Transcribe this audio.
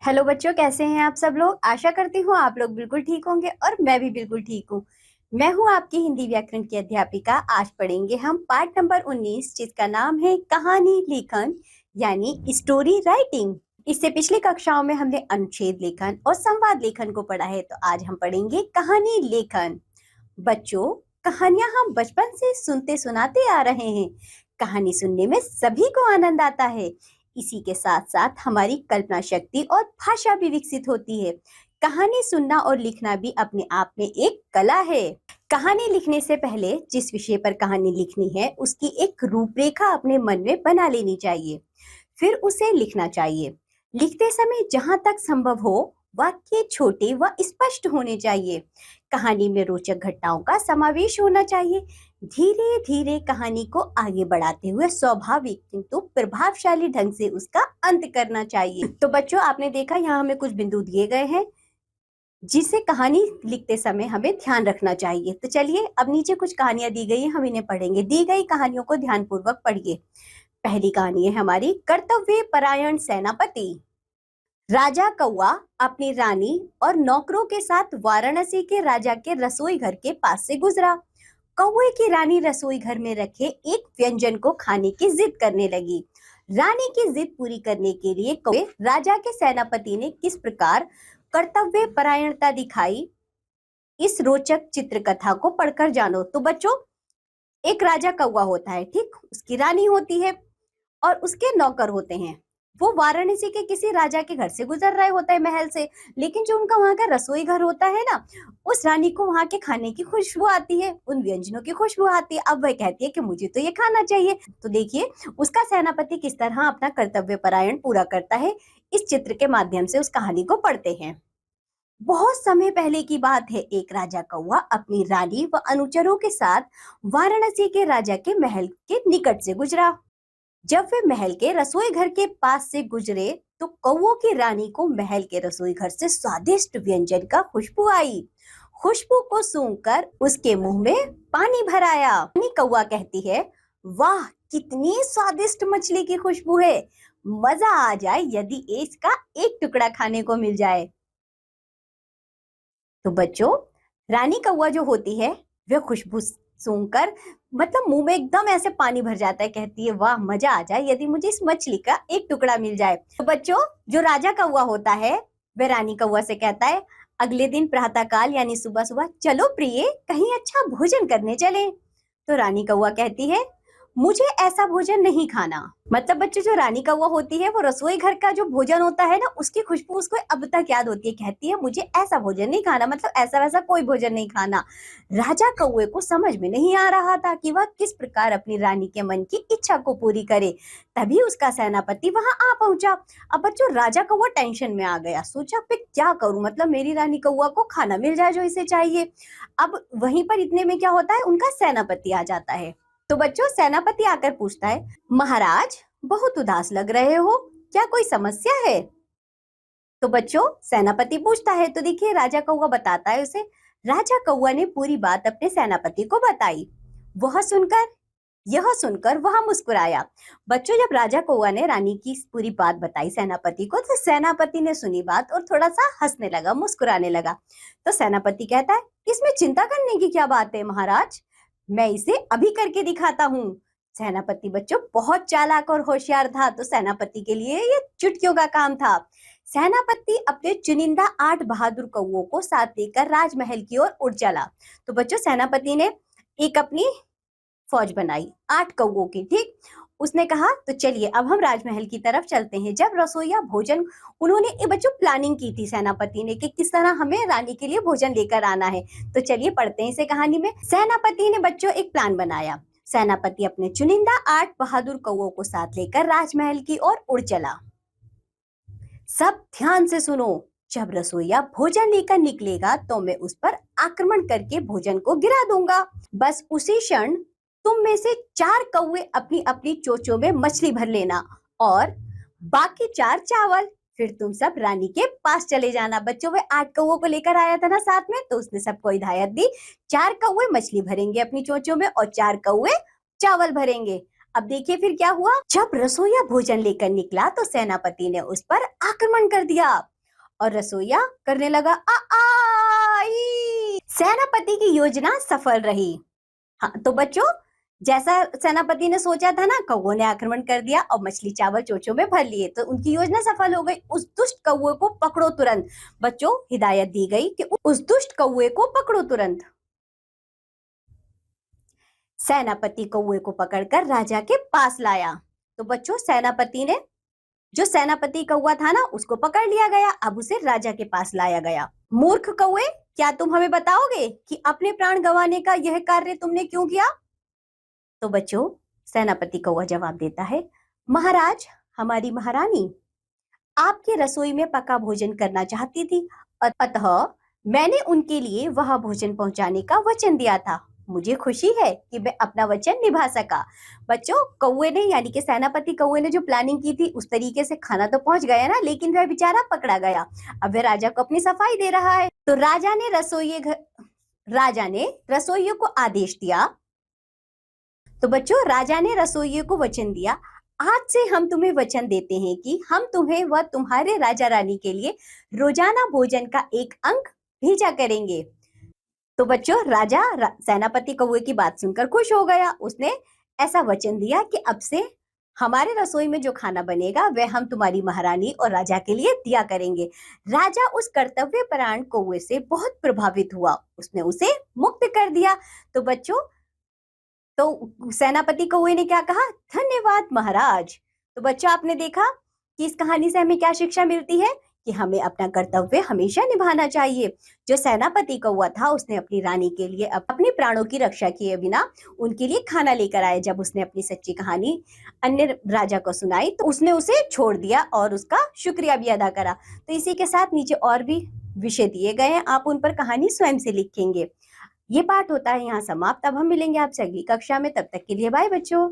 Hello बच्चों, कैसे हैं आप सब लोग। आशा करती हूँ आप लोग बिल्कुल ठीक होंगे और मैं भी बिल्कुल ठीक हूँ। मैं हूँ आपकी हिंदी व्याकरण की अध्यापिका। आज पढ़ेंगे हम पाठ नंबर 19, जिसका नाम है कहानी लेखन यानी स्टोरी राइटिंग। इससे पिछली कक्षाओं में हमने अनुच्छेद लेखन और संवाद लेखन को पढ़ा है, तो आज हम पढ़ेंगे कहानी लेखन। बच्चों, कहानियां हम बचपन से सुनते सुनाते आ रहे हैं। कहानी सुनने में सभी को आनंद आता है। इसी के साथ साथ हमारी कल्पना शक्ति और भाषा भी विकसित होती है। कहानी सुनना और लिखना भी अपने आप में एक कला है। कहानी लिखने से पहले जिस विषय पर कहानी लिखनी है उसकी एक रूपरेखा अपने मन में बना लेनी चाहिए, फिर उसे लिखना चाहिए। लिखते समय जहां तक संभव हो वाक्य छोटे व स्पष्ट होने चाहिए। कहानी में रोचक घटनाओं का समावेश होना चाहिए। धीरे धीरे कहानी को आगे बढ़ाते हुए स्वाभाविक किंतु प्रभावशाली ढंग से उसका अंत करना चाहिए। तो बच्चों, आपने देखा यहाँ हमें कुछ बिंदु दिए गए हैं जिसे कहानी लिखते समय हमें ध्यान रखना चाहिए। तो चलिए, अब नीचे कुछ कहानियां दी गई हैं, हम इन्हें पढ़ेंगे। दी गई कहानियों को ध्यानपूर्वक पढ़िए। पहली कहानी है हमारी कर्तव्य परायण सेनापति। राजा कौआ अपनी रानी और नौकरों के साथ वाराणसी के राजा के रसोई घर के पास से गुजरा। कौए की रानी रसोई घर में रखे एक व्यंजन को खाने की जिद करने लगी। रानी की जिद पूरी करने के लिए कौए राजा के सेनापति ने किस प्रकार कर्तव्य परायणता दिखाई, इस रोचक चित्रकथा को पढ़कर जानो। तो बच्चों, एक राजा कौआ होता है, ठीक, उसकी रानी होती है और उसके नौकर होते हैं। वो वाराणसी के किसी राजा के घर से गुजर रहे होता है, महल से। लेकिन जो उनका वहां का रसोई घर होता है ना, उस रानी को वहां के खाने की खुशबू आती है, उन व्यंजनों की खुशबू आती है। अब वह कहती है कि मुझे तो ये खाना चाहिए। तो देखिए उसका सेनापति किस तरह अपना कर्तव्य परायण पूरा करता है, इस चित्र के माध्यम से उस कहानी को पढ़ते हैं। बहुत समय पहले की बात है। एक राजा कौआ अपनी रानी व अनुचरों के साथ वाराणसी के राजा के महल के निकट से गुजरा। जब वे महल के रसोई घर के पास से गुजरे तो कौओं की रानी को महल के रसोई घर से स्वादिष्ट व्यंजन का खुशबू आई। खुशबू को सूंघकर उसके मुंह में पानी भर आया। रानी कौआ कहती है, वाह, कितनी स्वादिष्ट मछली की खुशबू है। मजा आ जाए यदि इसका एक टुकड़ा खाने को मिल जाए। तो बच्चों, रानी कौआ जो होती है वह खुशबू सूंघकर मतलब मुंह में एकदम ऐसे पानी भर जाता है। कहती है, वाह, मजा आ जाए यदि मुझे इस मछली का एक टुकड़ा मिल जाए। तो बच्चों, जो राजा कौआ होता है वह रानी कौआ से कहता है, अगले दिन प्रातःकाल यानी सुबह सुबह, चलो प्रिय, कहीं अच्छा भोजन करने चले। तो रानी कौआ कहती है, मुझे ऐसा भोजन नहीं खाना। मतलब बच्चों, जो रानी कौवा होती है वो रसोई घर का जो भोजन होता है ना, उसकी खुशबू उसको अब तक याद होती है। कहती है, मुझे ऐसा भोजन नहीं खाना, मतलब ऐसा वैसा कोई भोजन नहीं खाना। राजा कौवे को समझ में नहीं आ रहा था कि वह किस प्रकार अपनी रानी के मन की इच्छा को पूरी करे। तभी उसका सेनापति वहां आ पहुंचा। अब बच्चों, राजा कौवा टेंशन में आ गया। सोचा, फिर क्या करूं, मतलब मेरी रानी कौवा को खाना मिल जाए जो इसे चाहिए। अब वहीं पर इतने में क्या होता है, उनका सेनापति आ जाता है। तो बच्चों, सेनापति आकर पूछता है, महाराज, बहुत उदास लग रहे हो, क्या कोई समस्या है। तो बच्चों, सेनापति पूछता है। तो देखिए, राजा कौवा बताता है उसे। राजा कौवा ने पूरी बात अपने सेनापति को बताई। यह सुनकर वह मुस्कुराया। बच्चों, जब राजा कौवा ने रानी की पूरी बात बताई सेनापति को, तो सेनापति ने सुनी बात और थोड़ा सा हंसने लगा, मुस्कुराने लगा। तो सेनापति कहता है, इसमें चिंता करने की क्या बात है महाराज, मैं इसे अभी करके दिखाता हूँ। सेनापति बच्चों बहुत चालाक और होशियार था, तो सेनापति के लिए ये चुटकियों का काम था। सेनापति अपने चुनिंदा 8 बहादुर कौओं को साथ लेकर राजमहल की ओर उड़ चला। तो बच्चों, सेनापति ने एक अपनी फौज बनाई 8 कौओं की, ठीक। उसने कहा, तो चलिए अब हम राजमहल की तरफ चलते हैं। जब रसोईया भोजन, उन्होंने ये बच्चों प्लानिंग की थी सेनापति ने कि किस तरह हमें रानी के लिए भोजन लेकर आना है। तो चलिए पढ़ते हैं इसे कहानी में। सेनापति ने बच्चों एक प्लान बनाया। सेनापति अपने चुनिंदा 8 बहादुर कौओं को साथ लेकर राजमहल की ओर उड़ चला। सब ध्यान से सुनो, जब रसोईया भोजन लेकर निकलेगा तो मैं उस पर आक्रमण करके भोजन को गिरा दूंगा। बस उसी क्षण तुम में से 4 कौवे अपनी अपनी चोंचों में मछली भर लेना और बाकी 4 चावल। फिर तुम सब रानी के पास चले जाना। बच्चों, वे 8 कौवों को लेकर आया था ना साथ में, तो उसने सबको हिदायत दी, 4 कौवे मछली भरेंगे अपनी चोंचों में और 4 कौवे चावल भरेंगे। अब देखिए फिर क्या हुआ। जब रसोईया भोजन लेकर निकला तो सेनापति ने उस पर आक्रमण कर दिया। और रसोइया करने लगा आ आई। सेनापति की योजना सफल रही। हाँ तो बच्चों, जैसा सेनापति ने सोचा था ना, कौवों ने आक्रमण कर दिया और मछली चावल चोंचों में भर लिए, तो उनकी योजना सफल हो गई। उस दुष्ट कौवे को पकड़ो तुरंत। बच्चों, हिदायत दी गई कि उस दुष्ट कौवे को पकड़ो तुरंत। सेनापति कौवे को पकड़कर राजा के पास लाया। तो बच्चों, जो सेनापति कौवा था ना, उसको पकड़ लिया गया। अब उसे राजा के पास लाया गया। मूर्ख कौवे, क्या तुम हमें बताओगे कि अपने प्राण गंवाने का यह कार्य तुमने क्यों किया? तो बच्चों, सेनापति कौवा जवाब देता है, महाराज, हमारी महारानी आपकी रसोई में पका भोजन करना चाहती थी, अतः मैंने उनके लिए वह भोजन पहुंचाने का वचन दिया था। मुझे खुशी है कि मैं अपना वचन निभा सका। बच्चों, कौवे ने यानी कि सेनापति कौवे ने जो प्लानिंग की थी उस तरीके से खाना तो पहुंच गया ना, लेकिन वह बेचारा पकड़ा गया। अब वह राजा को अपनी सफाई दे रहा है। तो राजा ने रसोइये को आदेश दिया। तो बच्चों, राजा ने रसोइये को वचन दिया, आज से हम तुम्हें वचन देते हैं कि हम तुम्हें व तुम्हारे राजा रानी के लिए रोजाना भोजन का एक अंक भेजा करेंगे। तो बच्चों, राजा सेनापति कौवे की बात सुनकर खुश हो गया। उसने ऐसा वचन दिया कि अब से हमारे रसोई में जो खाना बनेगा वह हम तुम्हारी महारानी और राजा के लिए दिया करेंगे। राजा उस कर्तव्यपरायण कौवे से बहुत प्रभावित हुआ। उसने उसे मुक्त कर दिया। तो बच्चों, तो सेनापति कौवे ने क्या कहा? धन्यवाद महाराज। तो बच्चों, आपने देखा कि इस कहानी से हमें क्या शिक्षा मिलती है कि हमें अपना कर्तव्य हमेशा निभाना चाहिए। जो सेनापति कौवा था, उसने अपनी रानी के लिए अपने प्राणों की रक्षा किए बिना उनके लिए खाना लेकर आया। जब उसने अपनी सच्ची कहानी अन्य राजा को सुनाई तो उसने उसे छोड़ दिया और उसका शुक्रिया भी अदा करा। तो इसी के साथ नीचे और भी विषय दिए गए हैं, आप उन पर कहानी स्वयं से लिखेंगे। ये पाठ होता है यहाँ समाप्त। अब हम मिलेंगे आपसे अगली कक्षा में। तब तक के लिए बाय बच्चों।